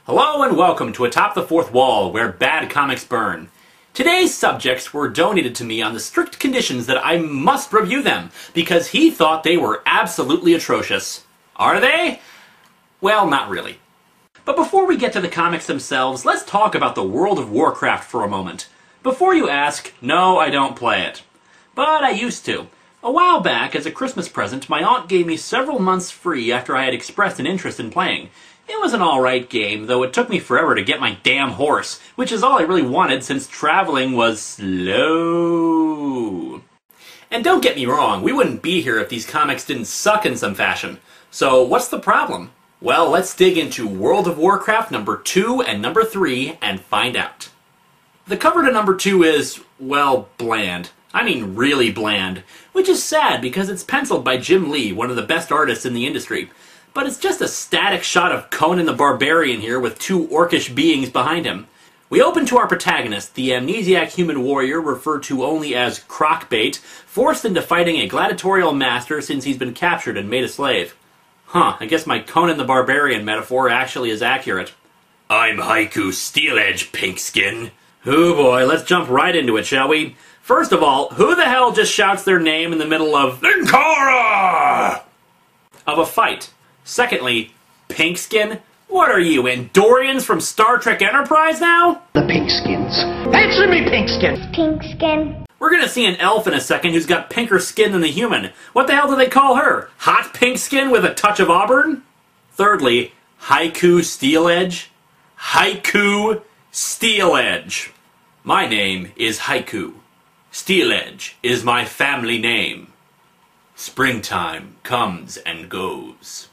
Hello and welcome to Atop the Fourth Wall, where bad comics burn. Today's subjects were donated to me on the strict conditions that I must review them, because he thought they were absolutely atrocious. Are they? Well, not really. But before we get to the comics themselves, let's talk about the world of Warcraft for a moment. Before you ask, no, I don't play it. But I used to. A while back, as a Christmas present, my aunt gave me several months free after I had expressed an interest in playing. It was an alright game, though it took me forever to get my damn horse, which is all I really wanted since traveling was slow. And don't get me wrong, we wouldn't be here if these comics didn't suck in some fashion. So what's the problem? Well, let's dig into World of Warcraft number 2 and number 3 and find out. The cover to number 2 is, well, bland. I mean really bland. Which is sad because it's penciled by Jim Lee, one of the best artists in the industry. But it's just a static shot of Conan the Barbarian here with two orcish beings behind him. We open to our protagonist, the amnesiac human warrior referred to only as Crocbait, forced into fighting a gladiatorial master since he's been captured and made a slave. Huh, I guess my Conan the Barbarian metaphor actually is accurate. I'm Haiku Steeledge, Pinkskin. Oh boy, let's jump right into it, shall we? First of all, who the hell just shouts their name in the middle of Linkara? Of a fight? Secondly, Pinkskin? What are you, Andorians from Star Trek Enterprise now? The Pinkskins. Answer me, Pinkskin! Pinkskin. We're gonna see an elf in a second who's got pinker skin than the human. What the hell do they call her? Hot pink skin with a touch of auburn? Thirdly, Haiku Steeledge? Haiku Steeledge. My name is Haiku. Steeledge is my family name. Springtime comes and goes.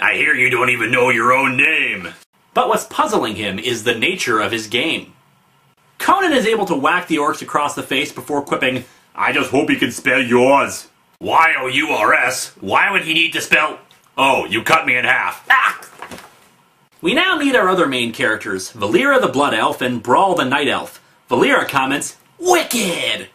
I hear you don't even know your own name. But what's puzzling him is the nature of his game. Conan is able to whack the orcs across the face before quipping, I just hope he can spell yours. Y-O-U-R-S? Why would he need to spell... Oh, you cut me in half. Ah! We now meet our other main characters, Valeera the Blood Elf and Brawl the Night Elf. Valeera comments, Wicked!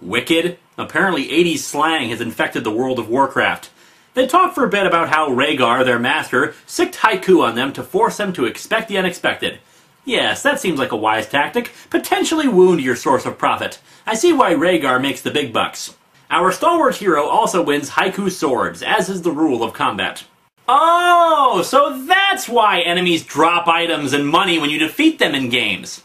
Wicked? Apparently 80s slang has infected the world of Warcraft. They talk for a bit about how Rhaegar, their master, sicked Haiku on them to force them to expect the unexpected. Yes, that seems like a wise tactic. Potentially wound your source of profit. I see why Rhaegar makes the big bucks. Our stalwart hero also wins Haiku swords, as is the rule of combat. Oh, so that's why enemies drop items and money when you defeat them in games.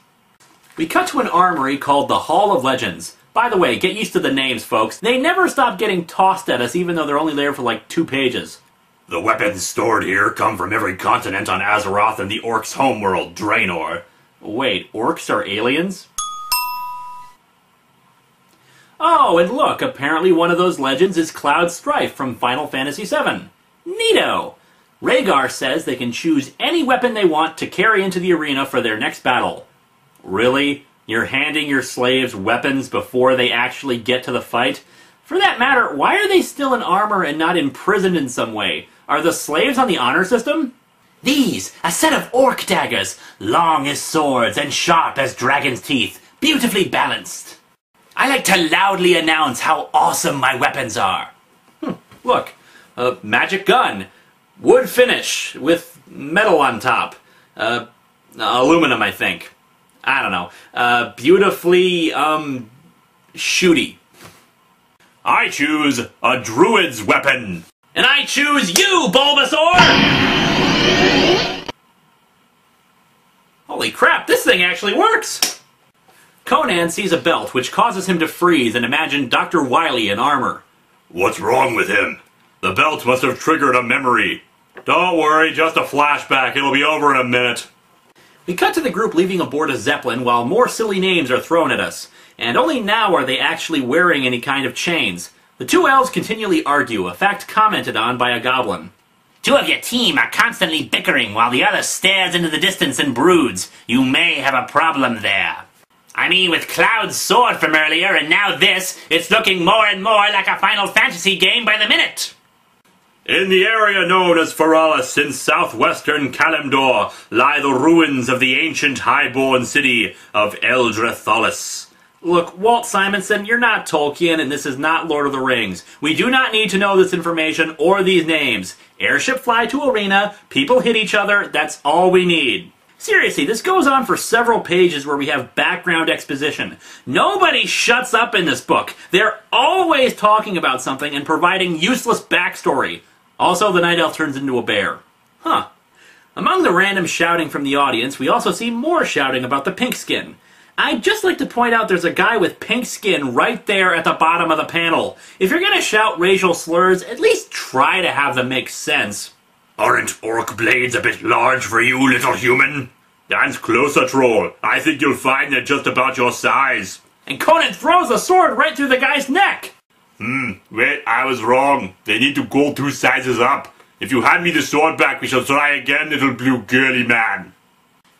We cut to an armory called the Hall of Legends. By the way, get used to the names, folks. They never stop getting tossed at us, even though they're only there for like 2 pages. The weapons stored here come from every continent on Azeroth and the orcs' homeworld, Draenor. Wait, orcs are aliens? Oh, and look, apparently one of those legends is Cloud Strife from Final Fantasy VII. Neato! Rhaegar says they can choose any weapon they want to carry into the arena for their next battle. Really? You're handing your slaves weapons before they actually get to the fight? For that matter, why are they still in armor and not imprisoned in some way? Are the slaves on the honor system? These, a set of orc daggers, long as swords and sharp as dragon's teeth, beautifully balanced. I like to loudly announce how awesome my weapons are. Look, a magic gun, wood finish with metal on top, aluminum, I think. I don't know. Beautifully, shooty. I choose a druid's weapon. And I choose you, Bulbasaur! Holy crap, this thing actually works! Conan sees a belt, which causes him to freeze and imagine Dr. Wily in armor. What's wrong with him? The belt must have triggered a memory. Don't worry, just a flashback. It'll be over in a minute. We cut to the group leaving aboard a zeppelin while more silly names are thrown at us. And only now are they actually wearing any kind of chains. The two elves continually argue, a fact commented on by a goblin. Two of your team are constantly bickering while the other stares into the distance and broods. You may have a problem there. I mean, with Cloud's sword from earlier and now this, it's looking more and more like a Final Fantasy game by the minute. In the area known as Feralis in southwestern Kalimdor lie the ruins of the ancient highborn city of Eldrathalis. Look, Walt Simonson, you're not Tolkien, and this is not Lord of the Rings. We do not need to know this information or these names. Airship fly to arena, people hit each other, that's all we need. Seriously, this goes on for several pages where we have background exposition. Nobody shuts up in this book. They're always talking about something and providing useless backstory. Also, the Night Elf turns into a bear. Huh. Among the random shouting from the audience, we also see more shouting about the pink skin. I'd just like to point out there's a guy with pink skin right there at the bottom of the panel. If you're gonna shout racial slurs, at least try to have them make sense. Aren't orc blades a bit large for you, little human? Dance closer, troll. I think you'll find they're just about your size. And Conan throws the sword right through the guy's neck! Wait, I was wrong. They need to go 2 sizes up. If you hand me the sword back, we shall try again, little blue girly man.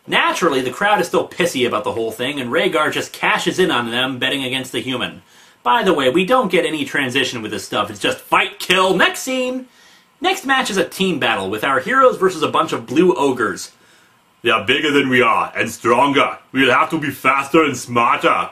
Naturally, the crowd is still pissy about the whole thing, and Rhaegar just cashes in on them, betting against the human. By the way, we don't get any transition with this stuff. It's just fight, kill, next scene! Next match is a team battle, with our heroes versus a bunch of blue ogres. They are bigger than we are, and stronger. We'll have to be faster and smarter.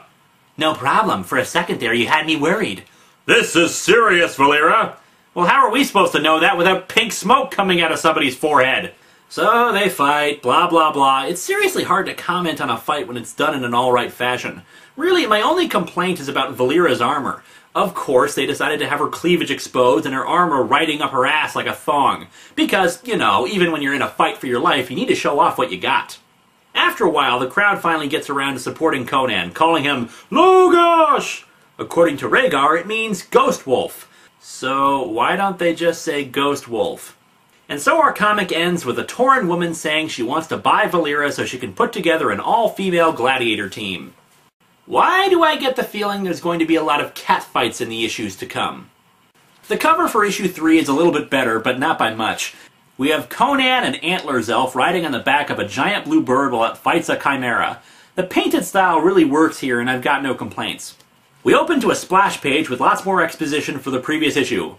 No problem. For a second there, you had me worried. This is serious, Valera. Well, how are we supposed to know that without pink smoke coming out of somebody's forehead? So they fight, blah blah blah. It's seriously hard to comment on a fight when it's done in an alright fashion. Really, my only complaint is about Valera's armor. Of course, they decided to have her cleavage exposed and her armor riding up her ass like a thong. Because, you know, even when you're in a fight for your life, you need to show off what you got. After a while, the crowd finally gets around to supporting Conan, calling him Logosh! According to Rhaegar, it means Ghost Wolf. So why don't they just say Ghost Wolf? And so our comic ends with a Tauren woman saying she wants to buy Valera so she can put together an all-female gladiator team. Why do I get the feeling there's going to be a lot of catfights in the issues to come? The cover for issue 3 is a little bit better, but not by much. We have Conan and Antlers Elf riding on the back of a giant blue bird while it fights a chimera. The painted style really works here, and I've got no complaints. We open to a splash page with lots more exposition for the previous issue.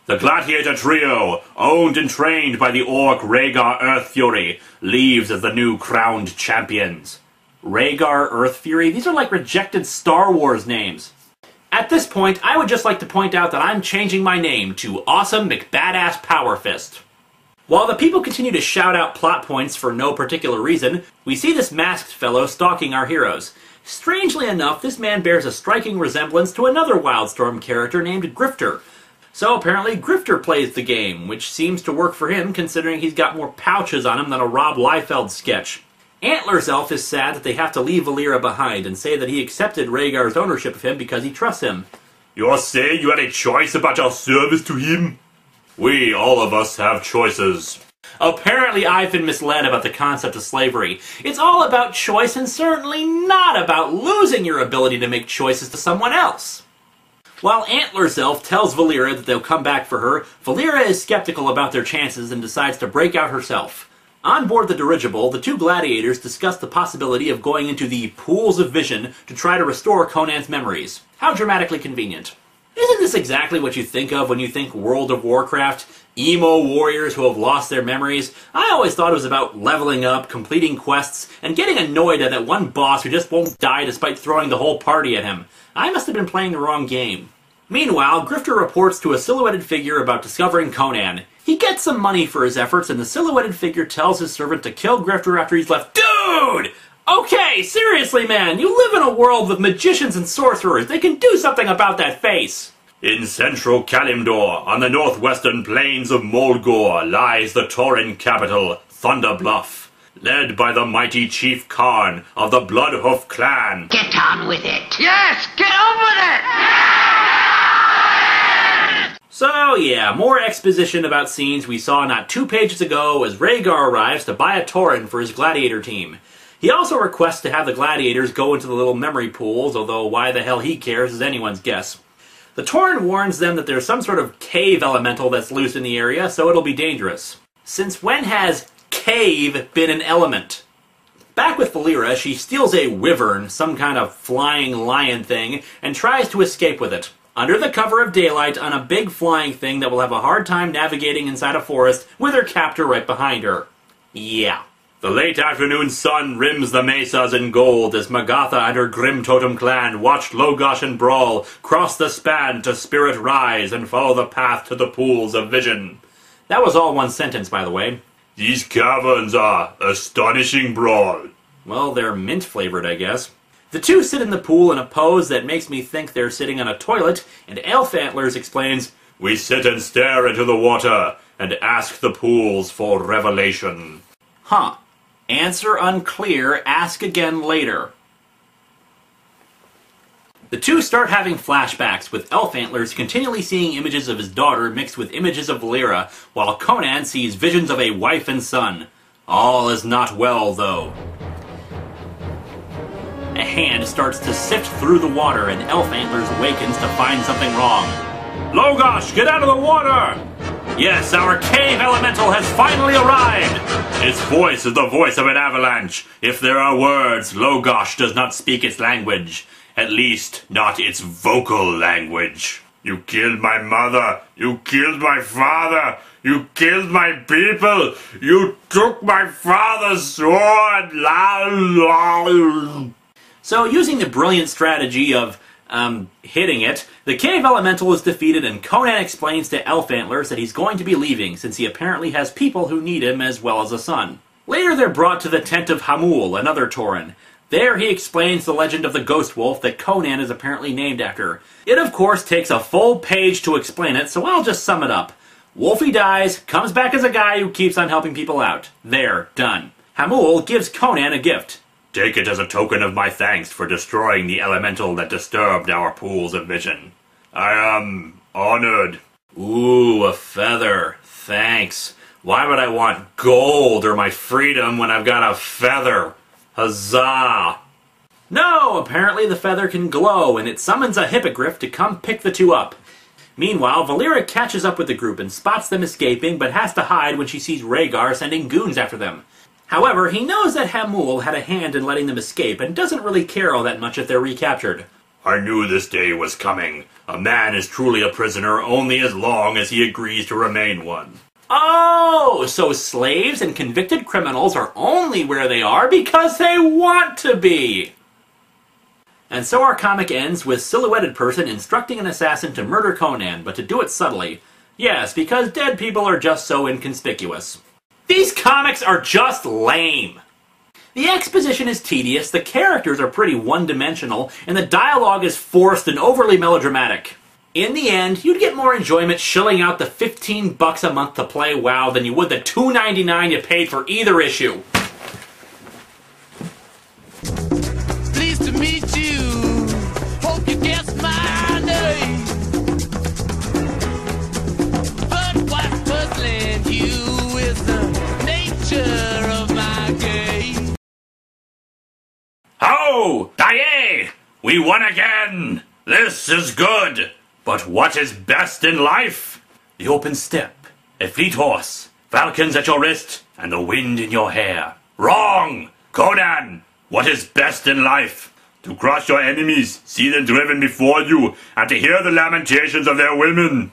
The gladiator trio, owned and trained by the orc Rhaegar Earthfury, leaves as the new crowned champions. Rhaegar Earthfury? These are like rejected Star Wars names. At this point, I would just like to point out that I'm changing my name to Awesome McBadass Powerfist. While the people continue to shout out plot points for no particular reason, we see this masked fellow stalking our heroes. Strangely enough, this man bears a striking resemblance to another Wildstorm character named Grifter. So apparently Grifter plays the game, which seems to work for him considering he's got more pouches on him than a Rob Liefeld sketch. Antlers Elf is sad that they have to leave Valera behind and say that he accepted Rhaegar's ownership of him because he trusts him. You're saying you had a choice about your service to him? We, all of us, have choices. Apparently I've been misled about the concept of slavery. It's all about choice and certainly not about losing your ability to make choices to someone else. While Antlers Elf tells Valera that they'll come back for her, Valera is skeptical about their chances and decides to break out herself. On board the dirigible, the two gladiators discuss the possibility of going into the Pools of Vision to try to restore Conan's memories. How dramatically convenient. Isn't this exactly what you think of when you think World of Warcraft? Emo warriors who have lost their memories? I always thought it was about leveling up, completing quests, and getting annoyed at that one boss who just won't die despite throwing the whole party at him. I must have been playing the wrong game. Meanwhile, Grifter reports to a silhouetted figure about discovering Conan. He gets some money for his efforts, and the silhouetted figure tells his servant to kill Grifter after he's left. Dude! Okay, seriously, man, you live in a world with magicians and sorcerers. They can do something about that face. In central Kalimdor, on the northwestern plains of Mulgore, lies the Tauren capital, Thunder Bluff, led by the mighty Chief Karn of the Bloodhoof clan. Get on with it. Yes, get on with it! So yeah, more exposition about scenes we saw not 2 pages ago as Rhaegar arrives to buy a Tauren for his gladiator team. He also requests to have the gladiators go into the little memory pools, although why the hell he cares is anyone's guess. The Tauren warns them that there's some sort of cave elemental that's loose in the area, so it'll be dangerous. Since when has cave been an element? Back with Valera, she steals a wyvern, some kind of flying lion thing, and tries to escape with it. Under the cover of daylight on a big flying thing that will have a hard time navigating inside a forest with her captor right behind her. Yeah. The late afternoon sun rims the mesas in gold as Magatha and her grim totem clan watched Logosh and Brawl cross the span to Spirit Rise and follow the path to the pools of vision. That was all one sentence, by the way. These caverns are astonishing, Brawl. Well, they're mint-flavored, I guess. The two sit in the pool in a pose that makes me think they're sitting on a toilet, and Elf Antlers explains, We sit and stare into the water and ask the pools for revelation. Huh. Answer unclear, ask again later. The two start having flashbacks, with Elf Antlers continually seeing images of his daughter mixed with images of Valera, while Conan sees visions of a wife and son. All is not well, though. A hand starts to sift through the water, and Elf Antlers awakens to find something wrong. Logosh, get out of the water! Yes, our cave elemental has finally arrived! Its voice is the voice of an avalanche. If there are words, Logosh does not speak its language. At least, not its vocal language. You killed my mother. You killed my father. You killed my people. You took my father's sword. So, using the brilliant strategy of, hitting it, the cave elemental is defeated, and Conan explains to Elf Antlers that he's going to be leaving, since he apparently has people who need him as well as a son. Later they're brought to the tent of Hamul, another Tauren. There he explains the legend of the ghost wolf that Conan is apparently named after. It of course takes a full page to explain it, so I'll just sum it up. Wolfie dies, comes back as a guy who keeps on helping people out. There, done. Hamul gives Conan a gift. Take it as a token of my thanks for destroying the elemental that disturbed our pools of vision. I am honored. Ooh, a feather. Thanks. Why would I want gold or my freedom when I've got a feather? Huzzah! No, apparently the feather can glow, and it summons a hippogriff to come pick the two up. Meanwhile, Valera catches up with the group and spots them escaping, but has to hide when she sees Rhaegar sending goons after them. However, he knows that Hamul had a hand in letting them escape, and doesn't really care all that much if they're recaptured. I knew this day was coming. A man is truly a prisoner only as long as he agrees to remain one. Oh, so slaves and convicted criminals are only where they are because they want to be! And so our comic ends with Silhouetted Person instructing an assassin to murder Conan, but to do it subtly. Yes, because dead people are just so inconspicuous. These comics are just lame! The exposition is tedious, the characters are pretty one-dimensional, and the dialogue is forced and overly melodramatic. In the end, you'd get more enjoyment shelling out the $15 a month to play WoW than you would the $2.99 you paid for either issue. Pleased to meet you. Hope you guess my name. But what's puzzling you is the nature of my game. Ho! Daye! We won again! This is good! But what is best in life? The open steppe, a fleet horse, falcons at your wrist, and the wind in your hair. Wrong! Conan! What is best in life? To crush your enemies, see them driven before you, and to hear the lamentations of their women.